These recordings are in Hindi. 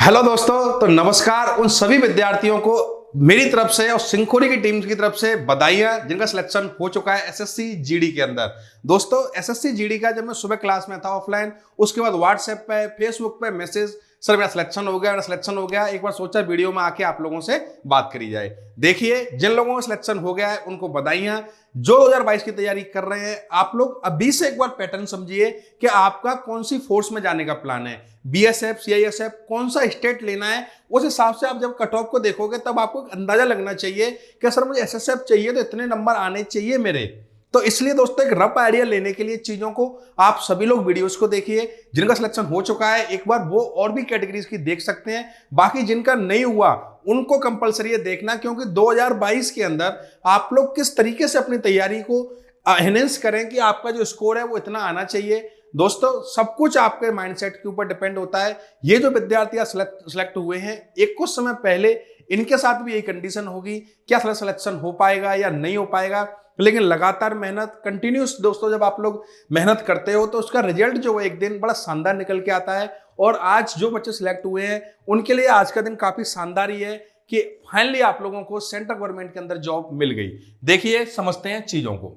हेलो दोस्तों, तो नमस्कार उन सभी विद्यार्थियों को मेरी तरफ से और सिंखोरी की टीम की तरफ से बधाइयां जिनका सिलेक्शन हो चुका है एसएससी जीडी के अंदर। दोस्तों एसएससी जीडी का जब मैं सुबह क्लास में था ऑफलाइन, उसके बाद व्हाट्सएप पे फेसबुक पे मैसेज, सर मेरा सिलेक्शन हो गया, मेरा सिलेक्शन हो गया। एक बार सोचा वीडियो में आके आप लोगों से बात करी जाए। देखिए, जिन लोगों का सिलेक्शन हो गया है उनको बधाइयां। जो 2022 की तैयारी कर रहे हैं आप लोग अभी से एक बार पैटर्न समझिए कि आपका कौन सी फोर्स में जाने का प्लान है, बीएसएफ, सीआईएसएफ, कौन सा स्टेट लेना है। उस हिसाब से आप जब कट ऑफ को देखोगे तब आपको अंदाजा लगना चाहिए कि सर मुझे एसएसएफ चाहिए तो इतने नंबर आने चाहिए मेरे। तो इसलिए दोस्तों एक रफ आइडिया लेने के लिए चीजों को आप सभी लोग वीडियोस को देखिए। जिनका सिलेक्शन हो चुका है एक बार वो और भी कैटेगरीज की देख सकते हैं, बाकी जिनका नहीं हुआ उनको कंपलसरी है देखना, क्योंकि 2022 के अंदर आप लोग किस तरीके से अपनी तैयारी को एनहेंस करें कि आपका जो स्कोर है वो इतना आना चाहिए। दोस्तों सब कुछ आपके माइंडसेट के ऊपर डिपेंड होता है। ये जो विद्यार्थी सिलेक्ट हुए हैं, एक कुछ समय पहले इनके साथ भी यही कंडीशन होगी, क्या सिलेक्शन हो पाएगा या नहीं हो पाएगा। लेकिन लगातार मेहनत कंटिन्यूस, दोस्तों जब आप लोग मेहनत करते हो तो उसका रिजल्ट जो है एक दिन बड़ा शानदार निकल के आता है। और आज जो बच्चे सिलेक्ट हुए हैं उनके लिए आज का दिन काफी शानदार ही है कि फाइनली आप लोगों को सेंट्रल गवर्नमेंट के अंदर जॉब मिल गई। देखिए समझते हैं चीजों को।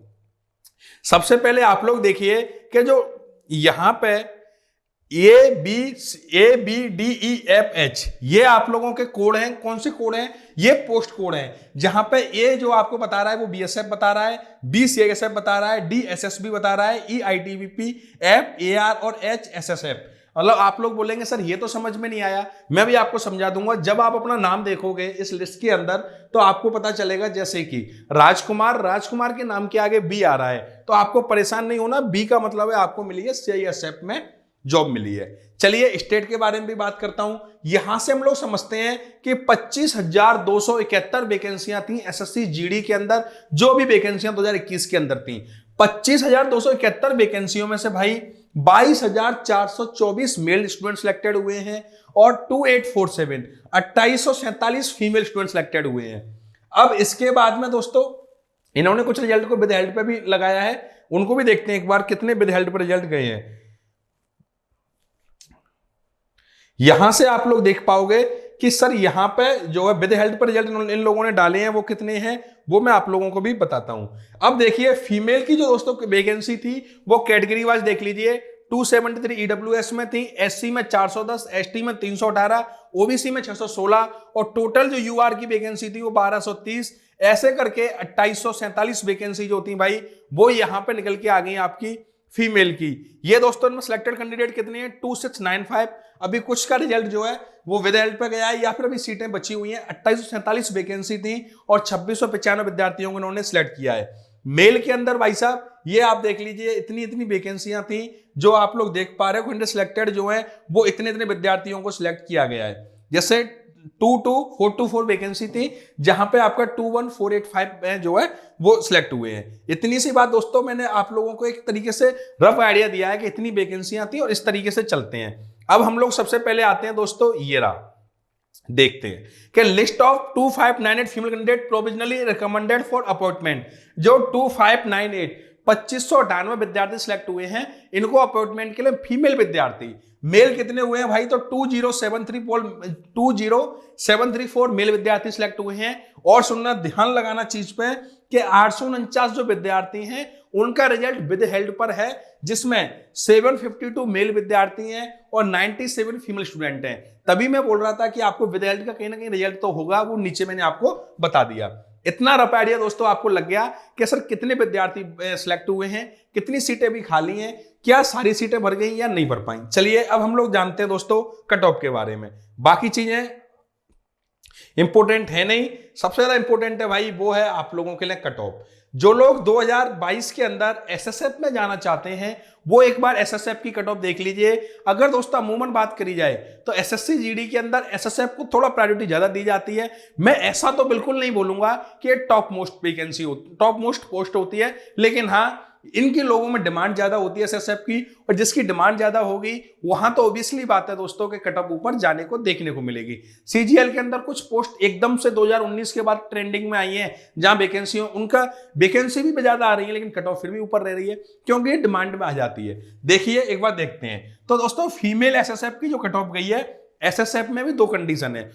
सबसे पहले आप लोग देखिए कि जो यहां पे A B D E F H ये आप लोगों के कोड हैं। कौन से कोड हैं? ये पोस्ट कोड हैं। जहां पे ए जो आपको बता रहा है वो बीएसएफ बता रहा है, बी सीआईएसएफ बता रहा है, डी एसएसबी बता रहा है, ई आईटीबीपी, एफ एआर और एच एसएसएफ। मतलब आप लोग बोलेंगे सर ये तो समझ में नहीं आया, मैं भी आपको समझा दूंगा। जब आप अपना नाम देखोगे इस लिस्ट के अंदर तो आपको पता चलेगा, जैसे कि राजकुमार के नाम के आगे बी आ रहा है तो आपको परेशान नहीं होना, बी का मतलब है आपको मिली है सीआईएसएफ में जॉब मिली है। चलिए स्टेट के बारे में भी बात करता हूं। यहां से हम लोग समझते हैं कि 25,271 वैकेंसियां थी एसएससी जीडी के अंदर। जो भी वैकेंसियां 2021 के अंदर थी, 25,271 वैकेंसियों में से भाई 22,424 मेल स्टूडेंट सिलेक्टेड हुए हैं और 2847 फीमेल स्टूडेंट सिलेक्टेड हुए हैं। अब इसके बाद में दोस्तों इन्होंने कुछ रिजल्ट को विद हेल्ड पे भी लगाया है, उनको भी देखते हैं एक बार कितने विद हेल्ड पे रिजल्ट गए हैं। यहां से आप लोग देख पाओगे कि सर यहां पे जो है विद हेल्थ पर रिजल्ट इन लोगों ने डाले हैं वो कितने हैं, वो मैं आप लोगों को भी बताता हूं। अब देखिए फीमेल की जो दोस्तों वैकेंसी थी वो कैटेगरी वाइज देख लीजिए। 273 ईडब्ल्यूएस में थी, एससी में 410, एसटी में 318, ओबीसी में 616 और टोटल जो यूआर की वैकेंसी थी वो 1230। ऐसे करके 2847 वैकेंसी जो थी भाई वो यहां पे निकल के आ गई आपकी फीमेल की। ये दोस्तों इनमें सिलेक्टेड कैंडिडेट कितने हैं? 2695। अभी कुछ का रिजल्ट जो है वो विद हेल्थ पे गया है या फिर अभी सीटें बची हुई हैं। 2847 वैकेंसी थी और 2695 विद्यार्थियों को उन्होंने सिलेक्ट किया है। मेल के अंदर भाई साहब ये आप देख लीजिए, इतनी इतनी वैकेंसियां थी जो आप लोग देख पा रहे हो। सिलेक्टेड जो है वो इतने इतने विद्यार्थियों को सिलेक्ट किया गया है। जैसे 424 वैकेंसी थी जहां पे आपका 21485 जो है वो सिलेक्ट हुए हैं। इतनी सी बात दोस्तों, मैंने आप लोगों को एक तरीके से रफ आइडिया दिया है कि इतनी वैकेंसियां थी और इस तरीके से चलते हैं। अब हम लोग सबसे पहले आते हैं दोस्तों, ये रहा, देखते हैं कि list of 2598 female candidate provisionally recommended for appointment. जो 2598 विद्यार्थी सिलेक्ट हुए हैं, इनको अपॉइंटमेंट के लिए फीमेल विद्यार्थी। मेल कितने हुए हैं भाई? तो 20734 मेल विद्यार्थी सिलेक्ट हुए हैं। और सुनना, ध्यान लगाना चीज पे कि 849 जो विद्यार्थी हैं उनका रिजल्ट विद हेल्ड पर है, जिसमें 752 मेल विद्यार्थी हैं और 97 फीमेल स्टूडेंट हैं। तभी मैं बोल रहा था कि आपको विद हेल्ड का कहीं ना कहीं रिजल्ट तो होगा, वो नीचे मैंने आपको बता दिया। इतना रफ आइडिया दोस्तों आपको लग गया कि सर कितने विद्यार्थी सिलेक्ट हुए हैं, कितनी सीटें भी खाली हैं, क्या सारी सीटें भर गई या नहीं भर पाई। चलिए अब हम लोग जानते हैं दोस्तों कट ऑफ के बारे में। बाकी चीजें इंपॉर्टेंट है नहीं, सबसे ज्यादा इंपॉर्टेंट है भाई वो है आप लोगों के लिए कट ऑफ। जो लोग 2022 के अंदर एसएसएफ में जाना चाहते हैं वो एक बार एसएसएफ की कट ऑफ देख लीजिए। अगर दोस्तों अमूमन बात करी जाए तो एसएससी जीडी के अंदर एसएसएफ को थोड़ा प्रायोरिटी ज्यादा दी जाती है। मैं ऐसा तो बिल्कुल नहीं बोलूंगा कि top most vacancy top most post होती है, लेकिन हाँ इनके लोगों में डिमांड ज्यादा होती है एसएसएफ की, और जिसकी डिमांड ज्यादा होगी वहां तो ऑब्वियसली बात है दोस्तों के कट ऑफ ऊपर जाने को देखने को मिलेगी। सीजीएल के अंदर कुछ पोस्ट एकदम से 2019 के बाद ट्रेंडिंग में आई है, जहां वैकेंसी भी ज्यादा आ रही है लेकिन कट ऑफ फिर भी ऊपर रह रही है क्योंकि डिमांड में आ जाती है। देखिए एक बार देखते हैं तो दोस्तों फीमेल एसएसएफ की जो कट ऑफ गई है एसएसएफ में भी दो कंडीशन है,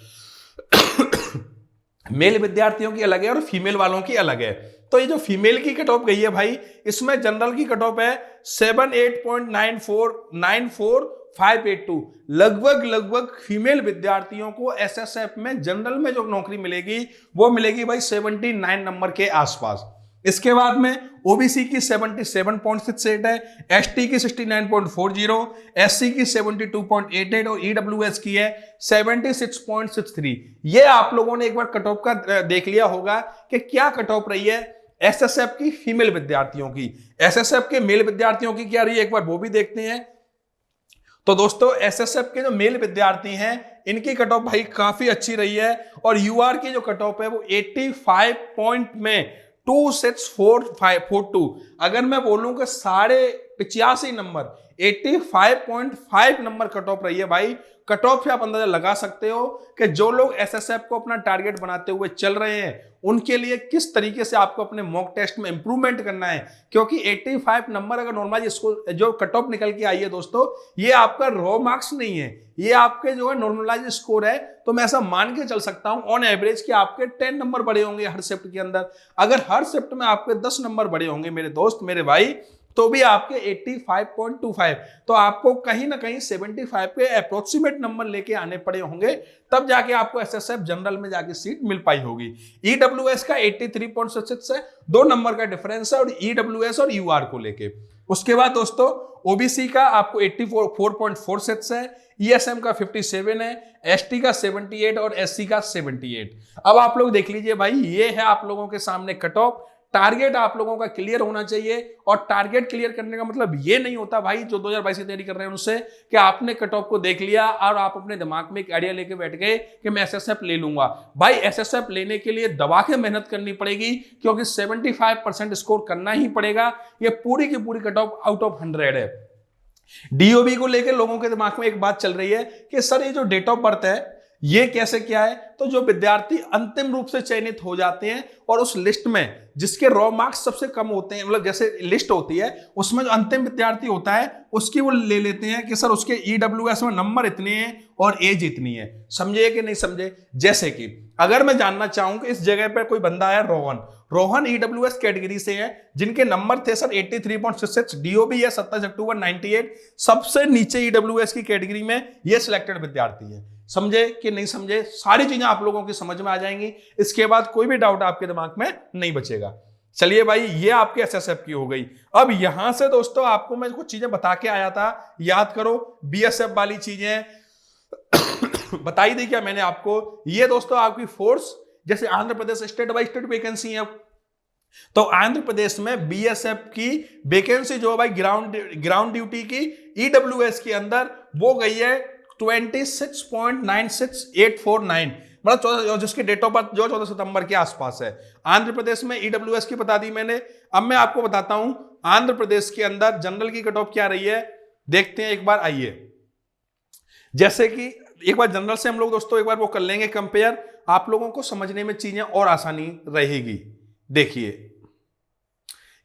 मेल विद्यार्थियों की अलग है और फीमेल वालों की अलग है। तो ये जो फीमेल की कट ऑफ गई है भाई, इसमें जनरल की कट ऑफ है 78.94582। लगभग फीमेल विद्यार्थियों को एसएसएफ में जनरल में जो नौकरी मिलेगी वो मिलेगी भाई 79 नंबर के आसपास। इसके बाद में ओबीसी की 77.68 है, एसटी की 69.40, एससी की 72.88 और ईडब्ल्यूएस की है 76.63। ये आप लोगों ने एक बार कट ऑफ का देख लिया होगा कि क्या कट ऑफ रही है एसएसएफ की फीमेल विद्यार्थियों की। एसएसएफ के मेल विद्यार्थियों की क्या रही है एक बार वो भी देखते हैं। तो दोस्तों एसएसएफ के जो मेल विद्यार्थी हैं इनकी कट ऑफ भाई काफी अच्छी रही है और यूआर की जो कट ऑफ है वो 85 पॉइंट में 26442। अगर मैं बोलूं कि 85.5 नंबर 85.5 नंबर कट ऑफ रही है भाई। कट ऑफ से आप अंदाजा लगा सकते हो कि जो लोग एसएसएफ को अपना टारगेट बनाते हुए चल रहे हैं उनके लिए किस तरीके से आपको अपने मॉक टेस्ट में इंप्रूवमेंट करना है। क्योंकि 85 नंबर अगर नॉर्मल इसको जो कट ऑफ निकल के आई है दोस्तों, ये आपका रॉ मार्क्स नहीं है, ये आपके जो है नॉर्मलाइज स्कोर है। तो मैं ऐसा मान के चल सकता हूं ऑन एवरेज कि आपके 10 नंबर बड़े होंगे हर शिफ्ट के अंदर। अगर हर शिफ्ट में आपके 10 नंबर बड़े होंगे मेरे दोस्त मेरे भाई, तो भी आपके 85.25, तो आपको कहीं ना कहीं 75 के अप्रोक्सीमेट नंबर लेके आने पड़े होंगे, तब जाके आपको एसएसएफ जनरल में जाके सीट मिल पाई होगी। ईडब्ल्यूएस का 83.66 है, 2 नंबर का डिफरेंस है और ईडब्ल्यूएस और यूआर को लेके। उसके बाद दोस्तों ओबीसी का आपको 84.46 है, ईएसएम का 57 है, एसटी का 78 और एससी का 78। अब आप लोग देख लीजिए भाई, ये है आप लोगों के सामने कट ऑफ। टारगेट आप लोगों का क्लियर होना चाहिए और टारगेट क्लियर करने का मतलब ये नहीं होता भाई जो 2022 की तैयारी कर रहे हैं उनसे कि आपने कट ऑफ को देख लिया और आप अपने दिमाग में एक आइडिया लेके बैठ गए कि मैं एसएसएफ ले लूंगा। भाई एसएसएफ लेने के लिए दबा के मेहनत करनी पड़ेगी क्योंकि 75% स्कोर करना ही पड़ेगा। ये पूरी की पूरी कट ऑफ आउट ऑफ 100 है। डीओबी को लेकर लोगों के दिमाग में एक बात चल रही है कि सर ये जो डेट ऑफ बर्थ है ये कैसे क्या है। तो जो विद्यार्थी अंतिम रूप से चयनित हो जाते हैं और उस लिस्ट में जिसके रॉ मार्क्स सबसे कम होते हैं, मतलब जैसे लिस्ट होती है उसमें जो अंतिम विद्यार्थी होता है उसकी वो ले लेते हैं कि सर उसके ईडब्ल्यूएस में नंबर इतने हैं और एज इतनी है। समझे कि नहीं समझे। जैसे कि अगर मैं जानना चाहूं कि इस जगह पर कोई बंदा है रोहन ईडब्ल्यूएस कैटेगरी से है जिनके नंबर थे सर 83.66, डीओबी है 27 अक्टूबर 98, सबसे नीचे ईडब्ल्यूएस की कैटेगरी में ये सिलेक्टेड विद्यार्थी है। समझे कि नहीं समझे। सारी चीजें आप लोगों की समझ में आ जाएंगी, इसके बाद कोई भी डाउट आपके दिमाग में नहीं बचेगा। चलिए भाई ये आपके एसएसएफ की हो गई। अब यहां से दोस्तों आपको मैं कुछ चीजें बता के आया था, याद करो बीएसएफ वाली चीजें बताई थी क्या मैंने आपको। ये दोस्तों आपकी फोर्स जैसे Andhra Pradesh state by state vacancy है, तो आंध्र प्रदेश में बीएसएफ की वैकेंसी जो है भाई ग्राउंड ड्यूटी की ईडब्ल्यूएस के अंदर वो गई है 26.96849, मतलब जिसकी डेट ऑफ बर्थ जो 14 सितंबर के आसपास है। आंध्र प्रदेश में ईडब्ल्यूएस की बता दी मैंने। अब मैं आपको बताता हूं आंध्र प्रदेश के अंदर जनरल की कट ऑफ क्या रही है, देखते हैं एक बार। आइए जैसे कि एक बार जनरल से हम लोग दोस्तों एक बार वो कर लेंगे कंपेयर, आप लोगों को समझने में चीजें और आसानी रहेगी। देखिए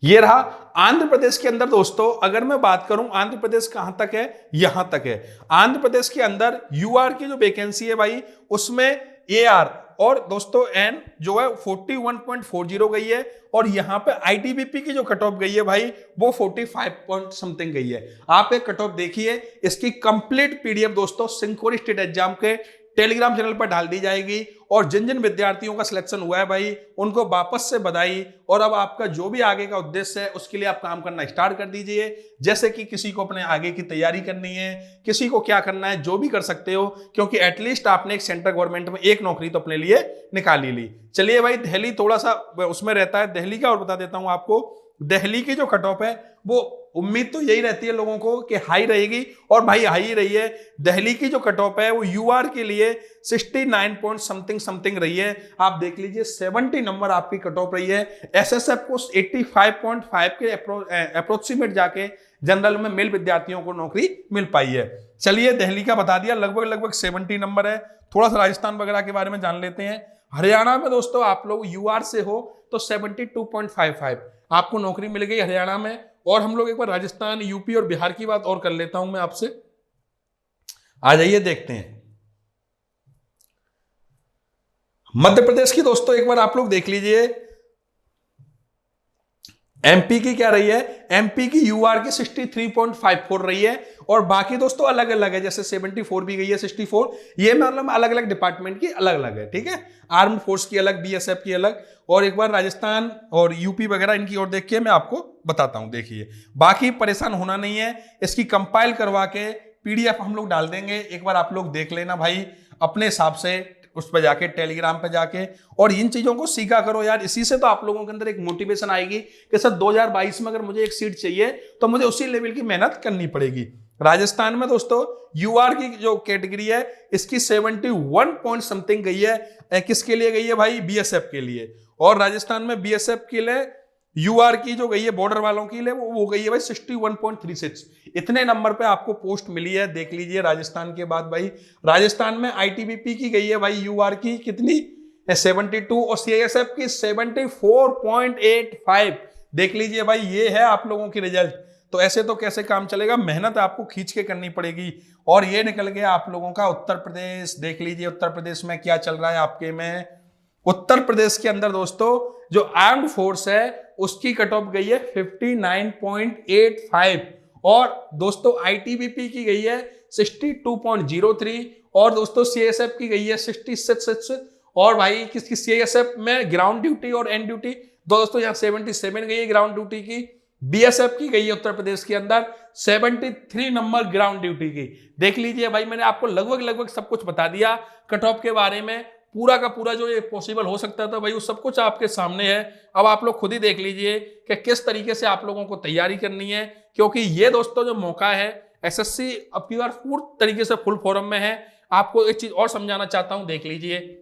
ये रहा आंध्र प्रदेश के अंदर दोस्तों, अगर मैं बात करूं आंध्र प्रदेश कहां तक है, यहां तक है। आंध्र प्रदेश के अंदर यूआर की जो वैकेंसी है भाई उसमें एआर और दोस्तों एन जो है 41.40 गई है और यहां पे आईटीबीपी की जो कट ऑफ गई है भाई वो 45 पॉइंट समथिंग गई है। आप एक कट ऑफ देखिए, इसकी कंप्लीट पीडीएफ दोस्तों सिंकोरी स्टेट एग्जाम के टेलीग्राम चैनल पर डाल दी जाएगी और जिन जिन विद्यार्थियों का सिलेक्शन हुआ है भाई उनको वापस से बधाई। और अब आपका जो भी आगे का उद्देश्य है उसके लिए आप काम करना स्टार्ट कर दीजिए। जैसे कि किसी को अपने आगे की तैयारी करनी है, किसी को क्या करना है, जो भी कर सकते हो, क्योंकि एटलीस्ट आपने एक सेंट्रल गवर्नमेंट में एक नौकरी तो अपने लिए निकाल ही ली। चलिए भाई दिल्ली थोड़ा सा उसमें रहता है, दिल्ली का और बता देता हूं आपको। दिल्ली की जो कट ऑफ है वो उम्मीद तो यही रहती है लोगों को कि हाई रहेगी और भाई हाई ही रही है। दिल्ली की जो कट ऑफ है वो यूआर के लिए 69 पॉइंट समथिंग रही है। आप देख लीजिए 70 नंबर आपकी कट ऑफ रही है। एसएसएफ को 85.5 के अप्रोक्सीमेट जाके जनरल में मेल विद्यार्थियों को नौकरी मिल पाई है। चलिए दिल्ली का बता दिया, लगभग 70 नंबर है। थोड़ा सा राजस्थान वगैरह के बारे में जान लेते हैं। हरियाणा में दोस्तों आप लोग यूआर से हो तो 72.55 आपको नौकरी मिल गई हरियाणा में। और हम लोग एक बार राजस्थान, यूपी और बिहार की बात और कर लेता हूं मैं आपसे। आ जाइए देखते हैं। मध्य प्रदेश की दोस्तों एक बार आप लोग देख लीजिए, एमपी की क्या रही है, एमपी की यूआर की 63.54 रही है, और बाकी दोस्तों अलग अलग है, जैसे 74 भी गई है, 64, ये मतलब अलग अलग डिपार्टमेंट की अलग अलग है, ठीक है। आर्म्ड फोर्स की अलग, बीएसएफ की अलग, और एक बार राजस्थान और यूपी वगैरह इनकी ओर देख के मैं आपको बताता हूं। देखिए, बाकी परेशान होना नहीं है, इसकी कंपाइल करवा के पीडीएफ हम लोग डाल देंगे, एक बार आप लोग देख लेना भाई अपने हिसाब से, उस पर जाके टेलीग्राम पे जाके, और इन चीजों को सीखा करो यार। इसी से तो आप लोगों के अंदर एक मोटिवेशन आएगी कि सर 2022 में अगर मुझे एक सीट चाहिए तो मुझे उसी लेवल की मेहनत करनी पड़ेगी। राजस्थान में दोस्तों यूआर की जो कैटेगरी है इसकी 71 पॉइंट समथिंग गई है, किसके लिए गई है भाई, बीएसएफ के लिए। और राजस्थान में बीएसएफ के लिए यूआर की जो गई है बॉर्डर वालों के लिए वो गई है भाई 61.36। इतने नंबर पे आपको पोस्ट मिली है, देख लीजिए। राजस्थान के बाद भाई राजस्थान में आईटीबीपी की गई है भाई यूआर की कितनी, 72, और सीआईएसएफ की 74.85। देख लीजिए भाई, ये है आप लोगों की रिजल्ट। तो ऐसे तो कैसे काम चलेगा, मेहनत आपको खींच के करनी पड़ेगी। और ये निकल गया आप लोगों का उत्तर प्रदेश। देख लीजिए उत्तर प्रदेश में क्या चल रहा है आपके में। उत्तर प्रदेश के अंदर दोस्तों जो आर्म्ड फोर्स है उसकी कट ऑफ गई है 59.85, और दोस्तों आईटीबीपी की गई है 62.03, और दोस्तों सीएसएफ की गई है 66। और भाई किसकी, सीएसएफ में ग्राउंड ड्यूटी और एन ड्यूटी दोस्तों यहाँ 77 गई है ग्राउंड ड्यूटी की। बीएसएफ की गई है उत्तर प्रदेश के अंदर 73 नंबर ग्राउंड ड्यूटी की। देख लीजिए भाई, मैंने आपको लगभग सब कुछ बता दिया कट ऑफ के बारे में, पूरा का पूरा जो ये पॉसिबल हो सकता था भाई वो सब कुछ आपके सामने है। अब आप लोग खुद ही देख लीजिए कि किस तरीके से आप लोगों को तैयारी करनी है, क्योंकि ये दोस्तों जो मौका है एसएससी अब की बार पूर्ण तरीके से फुल फॉर्म में है। आपको एक चीज और समझाना चाहता हूं, देख लीजिए,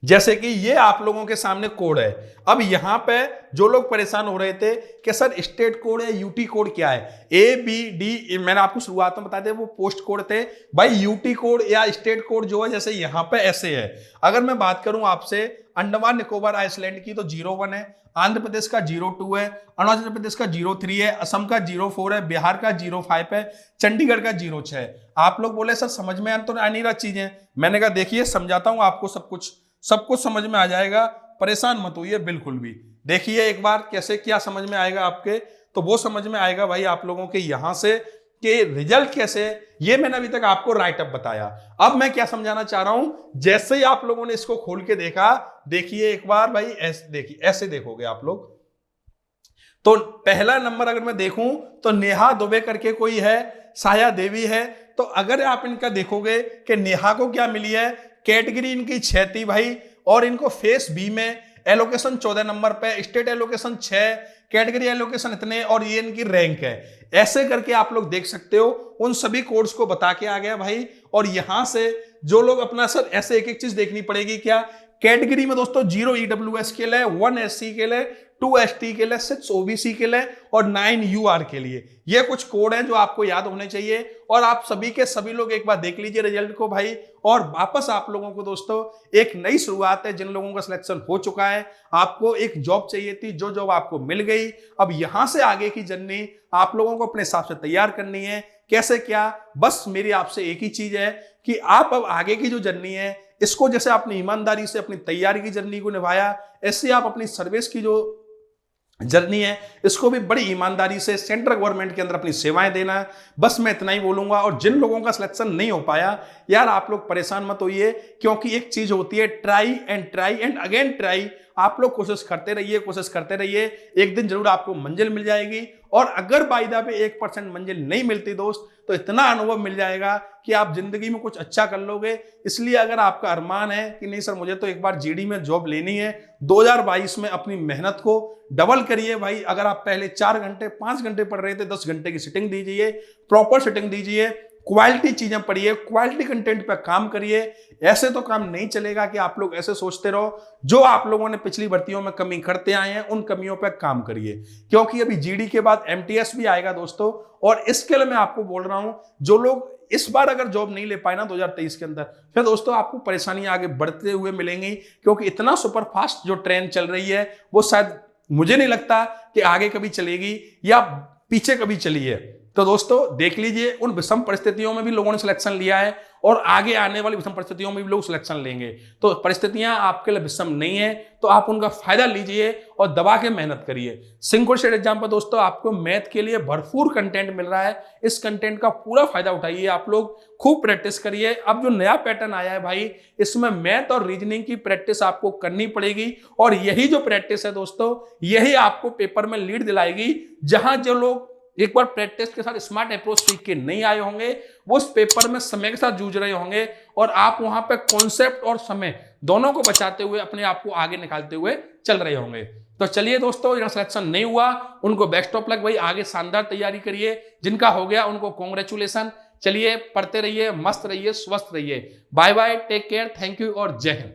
जैसे कि ये आप लोगों के सामने कोड है। अब यहां पे जो लोग परेशान हो रहे थे कि सर स्टेट कोड है, यूटी कोड क्या है, ए बी डी, मैंने आपको शुरुआत में बता दिया वो पोस्ट कोड थे भाई। यूटी कोड या स्टेट कोड जो है जैसे यहां पे ऐसे है। अगर मैं बात करूं आपसे अंडमान निकोबार आइसलैंड की तो 01 है, आंध्र प्रदेश का 02 है, अरुणाचल प्रदेश का 03 है, असम का 04 है, बिहार का 05 है, चंडीगढ़ का 06 है। आप लोग बोले सर समझ में तो आ नहीं रहा चीजें, मैंने कहा देखिए समझाता हूं आपको, सब कुछ समझ में आ जाएगा, परेशान मत होइए बिल्कुल भी। देखिए एक बार कैसे क्या समझ में आएगा आपके, तो वो समझ में आएगा भाई आप लोगों के यहां से कि रिजल्ट कैसे, ये मैंने अभी तक आपको राइटअप बताया। अब मैं क्या समझाना चाह रहा हूं, जैसे ही आप लोगों ने इसको खोल के देखा, देखिए एक बार भाई ऐसे देखिए, ऐसे देखोगे आप लोग। तो पहला नंबर अगर मैं देखूं तो नेहा दुबे करके कोई है, साया देवी है। तो अगर आप इनका देखोगे कि नेहा को क्या मिली है, कैटेगरी इनकी 6 थी भाई, और इनको फेस बी में एलोकेशन 14 नंबर पे, स्टेट एलोकेशन 6, कैटेगरी एलोकेशन इतने, और ये इनकी रैंक है। ऐसे करके आप लोग देख सकते हो, उन सभी कोड्स को बता के आ गया भाई। और यहां से जो लोग अपना सर ऐसे एक एक चीज देखनी पड़ेगी क्या, कैटेगरी में दोस्तों 0 ईडब्ल्यूएस के लिए, 1 एससी के लिए, 2 एसटी के लिए, 6 ओबीसी के लिए और 9 यूआर के लिए। ये कुछ कोड हैं जो आपको याद होने चाहिए, और आप सभी के सभी लोग एक बार देख लीजिए रिजल्ट को भाई। और वापस आप लोगों को दोस्तों एक नई शुरुआत है, जिन लोगों का सिलेक्शन हो चुका है, आपको एक जॉब चाहिए थी, जो जॉब आपको मिल गई। अब यहां से आगे की जर्नी आप लोगों को अपने हिसाब से तैयार करनी है, कैसे क्या, बस मेरी आपसे एक ही चीज है कि आप अब आगे की जो जर्नी है इसको जैसे आपने ईमानदारी से अपनी तैयारी की जर्नी को निभाया, ऐसे आप अपनी सर्विस की जो जर्नी है इसको भी बड़ी ईमानदारी से सेंट्रल गवर्नमेंट के अंदर अपनी सेवाएं देना है। बस मैं इतना ही बोलूंगा। और जिन लोगों का सिलेक्शन नहीं हो पाया यार, आप लोग परेशान मत होइए, क्योंकि एक चीज होती है ट्राई एंड अगेन ट्राई। आप लोग कोशिश करते रहिए, एक दिन जरूर आपको मंजिल मिल जाएगी। और अगर बाय द वे 1% मंजिल नहीं मिलती दोस्त, तो इतना अनुभव मिल जाएगा कि आप जिंदगी में कुछ अच्छा कर लोगे। इसलिए अगर आपका अरमान है कि नहीं सर मुझे तो एक बार जीडी में जॉब लेनी है, 2022 में अपनी मेहनत को डबल करिए भाई। अगर आप पहले 4 घंटे 5 घंटे पढ़ रहे थे, 10 घंटे की सिटिंग दीजिए, प्रॉपर सिटिंग दीजिए, क्वालिटी चीजें पढ़िए, क्वालिटी कंटेंट पर काम करिए। ऐसे तो काम नहीं चलेगा कि आप लोग ऐसे सोचते रहो। जो आप लोगों ने पिछली भर्तियों में कमी करते आए हैं, उन कमियों पर काम करिए, क्योंकि अभी जीडी के बाद एमटीएस भी आएगा दोस्तों। और इसके लिए मैं आपको बोल रहा हूं, जो लोग इस बार अगर जॉब नहीं ले पाए ना 2023 के अंदर, फिर दोस्तों आपको परेशानी आगे बढ़ते हुए मिलेंगी, क्योंकि इतना सुपर फास्ट जो ट्रेन चल रही है वो शायद मुझे नहीं लगता कि आगे कभी चलेगी या पीछे कभी चली है। तो दोस्तों देख लीजिए, उन विषम परिस्थितियों में भी लोगों ने सिलेक्शन लिया है और आगे आने वाली विषम परिस्थितियों में भी लोग सिलेक्शन लेंगे। तो परिस्थितियां आपके लिए विषम नहीं है तो आप उनका फायदा लीजिए और दबा के मेहनत करिए। सिंक्रोनी स्टेट एग्जाम पर दोस्तों आपको मैथ के लिए भरपूर कंटेंट मिल रहा है, इस कंटेंट का पूरा फायदा उठाइए। आप लोग खूब प्रैक्टिस करिए। अब जो नया पैटर्न आया है भाई, इसमें मैथ और रीजनिंग की प्रैक्टिस आपको करनी पड़ेगी और यही जो प्रैक्टिस है दोस्तों, यही आपको पेपर में लीड दिलाएगी। जहां जो लोग एक बार प्रैक्टिस के साथ स्मार्ट अप्रोच सीख के नहीं आए होंगे, वो उस पेपर में समय के साथ जूझ रहे होंगे और आप वहां पे कॉन्सेप्ट और समय दोनों को बचाते हुए अपने आप को आगे निकालते हुए चल रहे होंगे। तो चलिए दोस्तों, जिनका सिलेक्शन नहीं हुआ उनको बेस्ट ऑफ लक भाई, आगे शानदार तैयारी करिए। जिनका हो गया उनको कॉन्ग्रेचुलेशन। चलिए पढ़ते रहिए, मस्त रहिए, स्वस्थ रहिए। Bye bye, take care, thank you और जय हिंद।